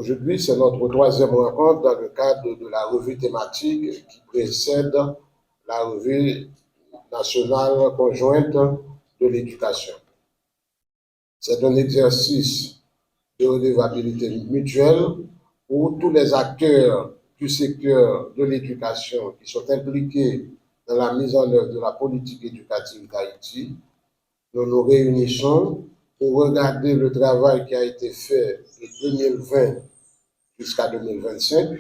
Aujourd'hui, c'est notre troisième rencontre dans le cadre de la revue thématique qui précède la revue nationale conjointe de l'éducation. C'est un exercice de redevabilité mutuelle où tous les acteurs du secteur de l'éducation qui sont impliqués dans la mise en œuvre de la politique éducative d'Haïti, nous nous réunissons pour regarder le travail qui a été fait de 2020 jusqu'à 2025,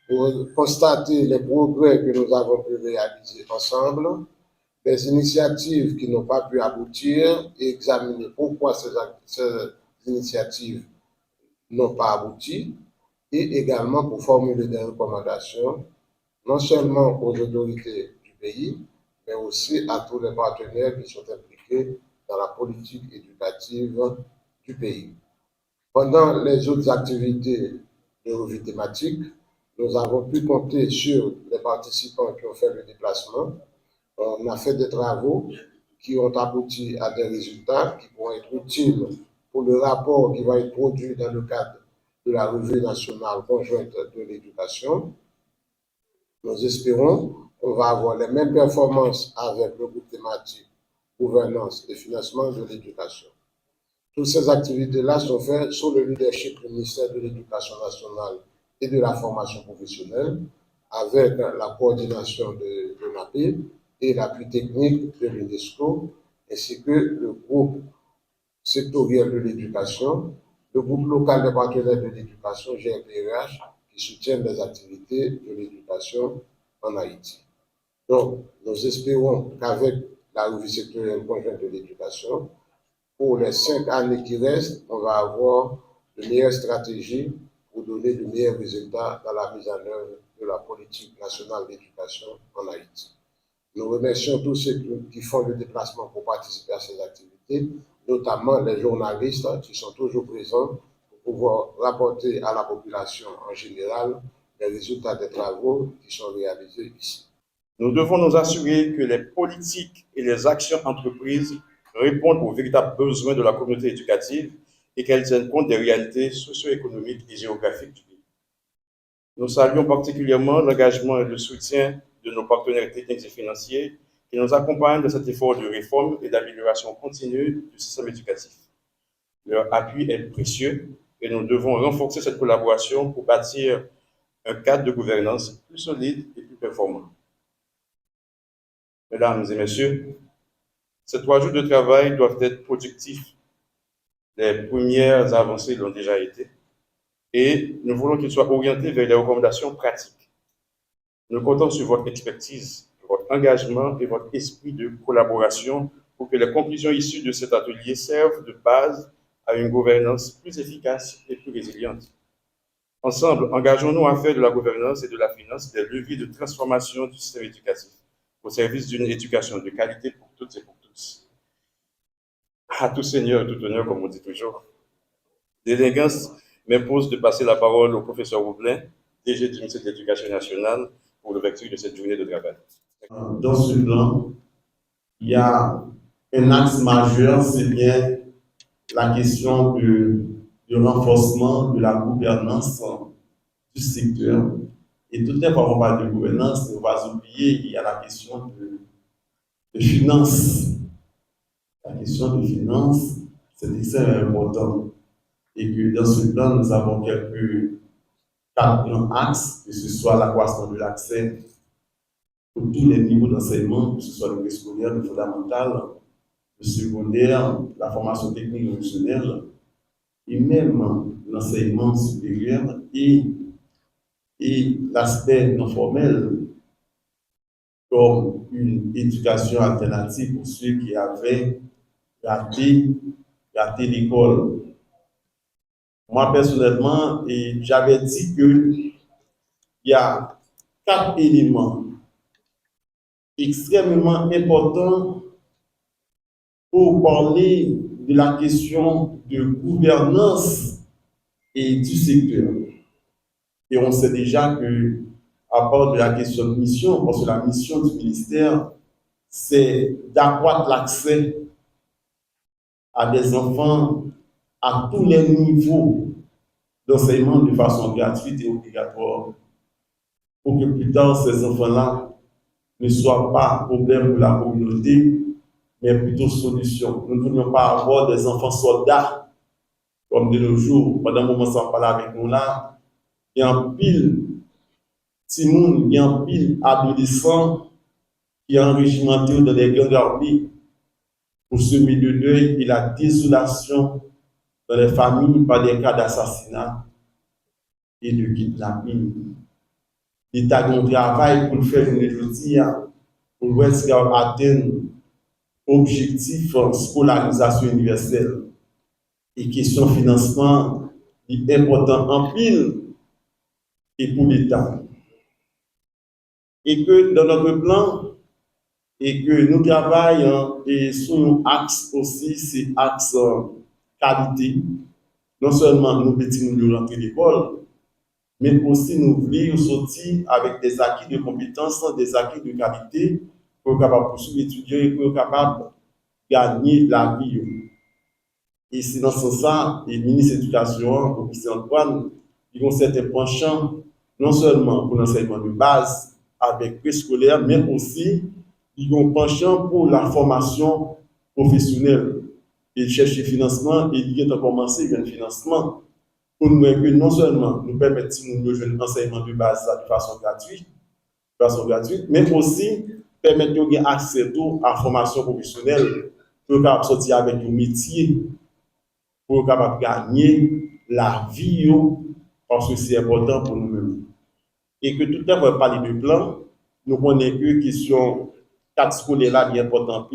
pour constater les progrès que nous avons pu réaliser ensemble, les initiatives qui n'ont pas pu aboutir et examiner pourquoi ces initiatives n'ont pas abouti, et également pour formuler des recommandations, non seulement aux autorités du pays, mais aussi à tous les partenaires qui sont impliqués dans la politique éducative du pays. Pendant les autres activités de revue thématique, nous avons pu compter sur les participants qui ont fait le déplacement. On a fait des travaux qui ont abouti à des résultats qui pourront être utiles pour le rapport qui va être produit dans le cadre de la revue nationale conjointe de l'éducation. Nous espérons qu'on va avoir les mêmes performances avec le groupe thématique gouvernance et financement de l'éducation. Toutes ces activités-là sont faites sous le leadership du ministère de l'Éducation nationale et de la formation professionnelle, avec la coordination de l'ONAPE et l'appui technique de l'UNESCO, ainsi que le groupe sectoriel de l'éducation, le groupe local des partenaires de l'éducation, GRDH, qui soutiennent les activités de l'éducation en Haïti. Donc, nous espérons qu'avec la revue sectorielle conjointe de l'éducation, pour les 5 années qui restent, on va avoir de meilleures stratégies pour donner de meilleurs résultats dans la mise en œuvre de la politique nationale d'éducation en Haïti. Nous remercions tous ceux qui font le déplacement pour participer à ces activités, notamment les journalistes qui sont toujours présents pour pouvoir rapporter à la population en général les résultats des travaux qui sont réalisés ici. Nous devons nous assurer que les politiques et les actions entreprises répondent aux véritables besoins de la communauté éducative et qu'elles tiennent compte des réalités socio-économiques et géographiques du pays. Nous saluons particulièrement l'engagement et le soutien de nos partenaires techniques et financiers qui nous accompagnent dans cet effort de réforme et d'amélioration continue du système éducatif. Leur appui est précieux et nous devons renforcer cette collaboration pour bâtir un cadre de gouvernance plus solide et plus performant. Mesdames et messieurs, ces 3 jours de travail doivent être productifs. Les premières avancées l'ont déjà été et nous voulons qu'ils soient orientés vers les recommandations pratiques. Nous comptons sur votre expertise, votre engagement et votre esprit de collaboration pour que les conclusions issues de cet atelier servent de base à une gouvernance plus efficace et plus résiliente. Ensemble, engageons-nous à faire de la gouvernance et de la finance des leviers de transformation du système éducatif au service d'une éducation de qualité pour toutes et pour tous. À tout seigneur et tout honneur, comme on dit toujours. L'élégance m'impose de passer la parole au professeur Roublin, DG du ministère de l'Éducation nationale, pour l'ouverture de cette journée de travail. Dans ce plan, il y a un axe majeur, c'est bien la question du renforcement de la gouvernance du secteur. Et tout à l'heure, on parle de gouvernance, on va oublier, il y a la question de finances. La question de finances, c'est extrêmement important. Et que dans ce plan, nous avons quatre grands axes, que ce soit l'accroissement de l'accès pour tous les niveaux d'enseignement, que ce soit le préscolaire, le fondamental, le secondaire, la formation technique professionnelle, et même l'enseignement supérieur et l'aspect non formel, comme une éducation alternative pour ceux qui avaient raté l'école. Moi, personnellement, j'avais dit qu'il y a 4 éléments extrêmement importants pour parler de la question de gouvernance et du secteur. Et on sait déjà que, à part de la question de mission, parce que la mission du ministère, c'est d'accroître l'accès à des enfants à tous les niveaux d'enseignement de façon gratuite et obligatoire pour que plus tard ces enfants-là ne soient pas un problème pour la communauté, mais plutôt solution. Nous ne voulions pas avoir des enfants soldats comme de nos jours. Pendant un moment, sans parler avec nous là, il y a un pile Timoun, il y a un pile adolescent qui est enrégimenté dans les gangs armés pour semer le deuil et la désolation dans les familles par des cas d'assassinat et de kidnapping. L'État a un travail pour le faire aujourd'hui, pour atteindre l'objectif de scolarisation universelle. Et question financement est important en pile et pour l'État. Et que dans notre plan, et que nous travaillons et sur un axe aussi, c'est axe qualité. Non seulement nous petits nous rentrer l'école, mais aussi nous voulons sortir avec des acquis de compétences, des acquis de qualité, pour être capable de poursuivre étudier et pour être capable de gagner la vie. Et c'est dans ce sens, le ministre de l'Éducation, le professeur Antoine, ils ont certains penchants, non seulement pour l'enseignement de base avec préscolaire, mais aussi ils ont penchant pour la formation professionnelle. Ils cherchent le financement et ils ont commencé le financement pour nous que non seulement nous permettre de jouer un enseignement de base de façon gratuite, mais aussi permettre de gagner accès à la formation professionnelle pour sortir avec un métier, pour gagner la vie, parce que c'est important pour nous-mêmes. Et que tout à l'heure, parler de plan, nous connaissons que question 4 scolaires là, bien important.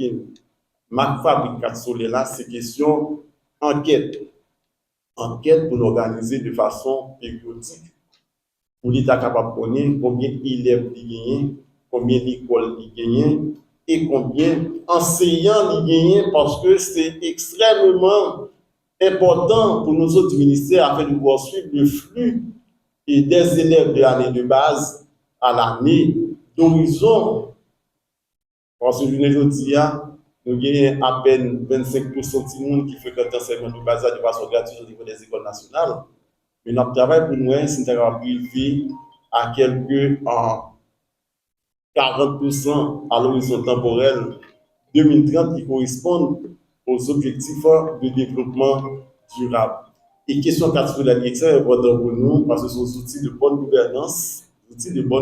Ma fabrique 4 scolaires là, c'est question enquête. Enquête pour l'organiser de façon périodique. Pour l'État capable de connaître combien d'élèves il gagne, combien d'écoles il gagne et combien d'enseignants il gagne, parce que c'est extrêmement important pour nous autres ministères afin de pouvoir suivre le flux et des élèves de l'année de base à l'année d'horizon. Parce que je vous dis, nous avons à peine 25% de monde qui fréquentent l'enseignement de base de façon gratuite au niveau des écoles nationales. Mais notre travail pour nous, c'est de arriver à quelque 40% à l'horizon temporel 2030 qui correspondent aux objectifs de développement durable. Et question 4 sur la direction est important pour nous parce que ce sont des outils de bonne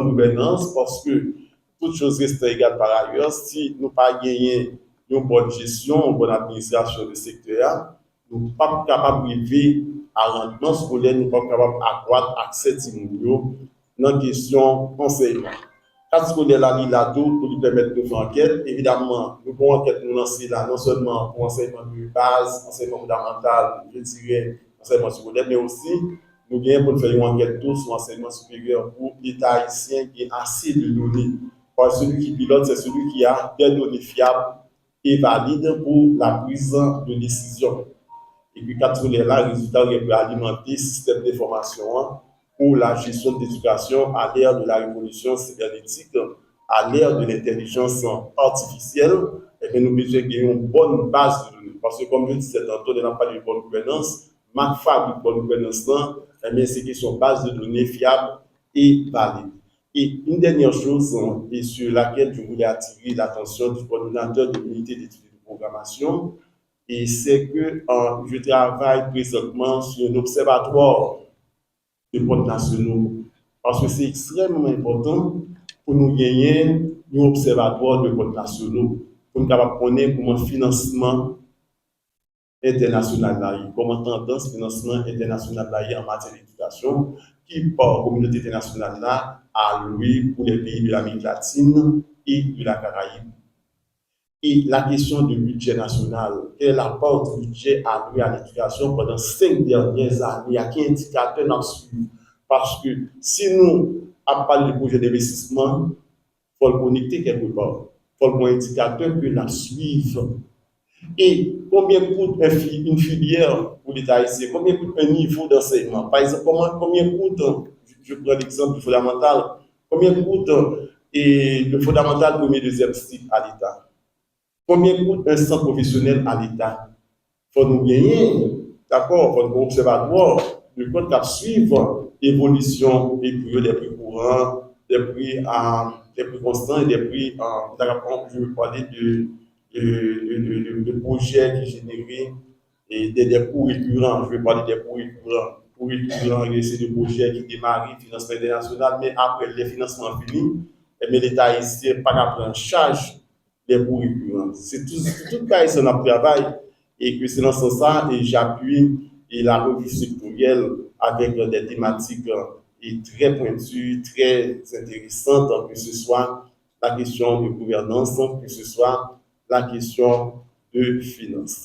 gouvernance, parce que toutes choses restent égales par ailleurs. Si nous pas gagner une bonne gestion, une bonne administration du secteur, nous ne sommes pas capables d'arriver à rendement scolaire, nous ne sommes pas capables d'accroître l'accès dans la question enseignement. Quand scolaire là tout pour lui permettre de faire enquête, évidemment, nous pouvons enquête nous lancer là, non seulement pour enseignement de base, enseignement fondamental, je dirais, enseignement secondaire, mais aussi nous gagnons pour faire une enquête sur l'enseignement supérieur pour l'État haïtien qui a assez de données. Parce que celui qui pilote, c'est celui qui a des données fiables et valides pour la prise de décision. Et puis, quand on est là, le résultat peut alimenter le système d'information pour la gestion de l'éducation à l'ère de la révolution cybernétique, à l'ère de l'intelligence artificielle. Et bien, nous devons gagner une bonne base de données. Parce que, comme je disais tantôt, on n'a pas de bonne gouvernance. Ma fabrique de bonne gouvernance, c'est question base de données fiable et valide. Et une dernière chose et sur laquelle je voulais attirer l'attention du coordinateur de l'unité d'études de programmation, et c'est que je travaille présentement sur un observatoire de comptes nationaux, parce que c'est extrêmement important pour nous gagner un observatoire de comptes nationaux, pour nous connaître comment le financement international là, comment tendance financement international là en matière d'éducation, qui par communauté internationale là alloué pour les pays de l'Amérique latine et de la Caraïbe. Et la question du budget national, quel est l'apport du budget alloué à l'éducation pendant 5 dernières années, il y a quel indicateur dans suivre? Parce que si nous avons parlé de projet d'investissement, il faut le connecter quelque part. Il faut le indicateur que nous suivons. Et combien coûte une filière pour l'État haïtien? Combien coûte un niveau d'enseignement? Par exemple, combien coûte, je prends l'exemple du fondamental, combien coûte le fondamental premier, deuxième cycle à l'État? Combien coûte un centre professionnel à l'État? Il faut nous gagner, d'accord, il faut nous observatoire le compte à suivre l'évolution des prix les prix courants, des prix constants et des prix, je veux parler de projets qui génèrent et des coûts récurrents. Je vais parler des coûts récurrents. Coûts récurrents, c'est des projets qui démarrent, financement international, mais après les financements finis, mais l'État haïtien n'a pas qu'à prendre en charge les coûts récurrents. C'est tout cas, c'est notre travail et que c'est dans ce sens et j'appuie et la revue sectorielle avec des thématiques très pointues, très intéressantes, que ce soit la question de gouvernance, que ce soit la question de finances.